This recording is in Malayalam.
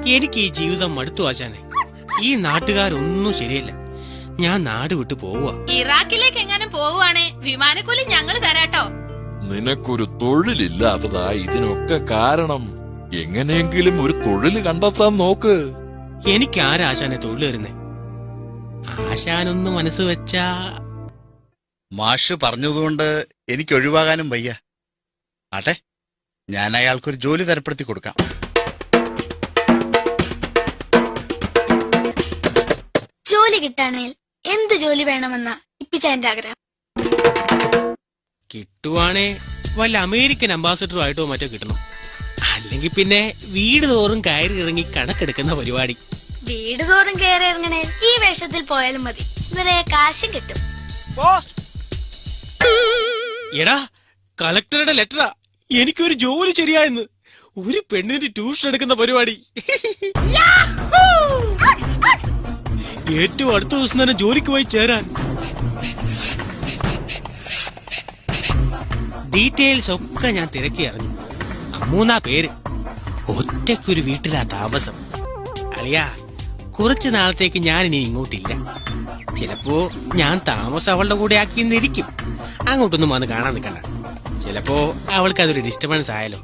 എനിക്ക് ഈ ജീവിതം മടുത്തു ആശാനെ. ഈ നാട്ടുകാരൊന്നും ശരിയല്ല. ഞാൻ നാട് വിട്ടു പോവുക. ഇറാഖിലേക്ക് എങ്ങനെ പോവുകയാണെ വിമാനക്കൂലി ഞങ്ങൾ തരാട്ടോ. നിനക്കൊരു തൊഴിലില്ലാത്തതാ ഇതിനൊക്കെ കാരണം. എങ്ങനെയെങ്കിലും ഒരു തൊഴിൽ കണ്ടെത്താൻ നോക്ക്. എനിക്ക് ആരാ ആശാനെ തൊഴിൽ തരുന്നേ? ആശാനൊന്ന് മനസ്സ് വെച്ചാ. മാഷ് പറഞ്ഞതുകൊണ്ട് എനിക്ക് ഒഴിവാകാനും വയ്യ. ആട്ടെ, ഞാൻ അയാൾക്കൊരു ജോലി തരപ്പെടുത്തി കൊടുക്കാം. ജോലി കിട്ടാണെങ്കിൽ എന്ത് ജോലി വേണമെന്ന ഇപ്പിച്ചാന്റെ ആഗ്രഹം. കിട്ടുവാണേ വല്ല അമേരിക്കൻ അംബാസിഡറും ആയിട്ടോ മറ്റോ കിട്ടണം. അല്ലെങ്കിൽ പിന്നെ വീട് തോറും കയറി ഇറങ്ങി കണക്കെടുക്കുന്ന പരിപാടി. വീട് തോറും കയറി ഇറങ്ങണേ ഈ വേഷത്തിൽ പോയാലും മതി, നിറയെ കാശും കിട്ടും. എടാ, കളക്ടറുടെ ലെറ്ററാ. എനിക്കൊരു ജോലി ശരിയായെന്ന്. ഒരു പെണ്ണിന് ട്യൂഷൻ എടുക്കുന്ന പരിപാടി. ഏറ്റവും അടുത്ത ദിവസം തന്നെ ജോലിക്ക് പോയി ചേരാൻ. ഡീറ്റെയിൽസ് ഒക്കെ ഞാൻ തിരക്കി അറിഞ്ഞു. അമ്മൂന്നാ പേര്. ഒറ്റയ്ക്കൊരു വീട്ടിലാ താമസം. അളിയാ, കുറച്ചു നാളത്തേക്ക് ഞാൻ ഇനി ഇങ്ങോട്ടില്ല. ചിലപ്പോ ഞാൻ താമസം അവളുടെ കൂടെ ആക്കിയെന്നിരിക്കും. അങ്ങോട്ടൊന്നും വന്ന് കാണാൻ നിൽക്കണ്ട. ചിലപ്പോ അവൾക്ക് അതൊരു ഡിസ്റ്റർബൻസ് ആയാലോ.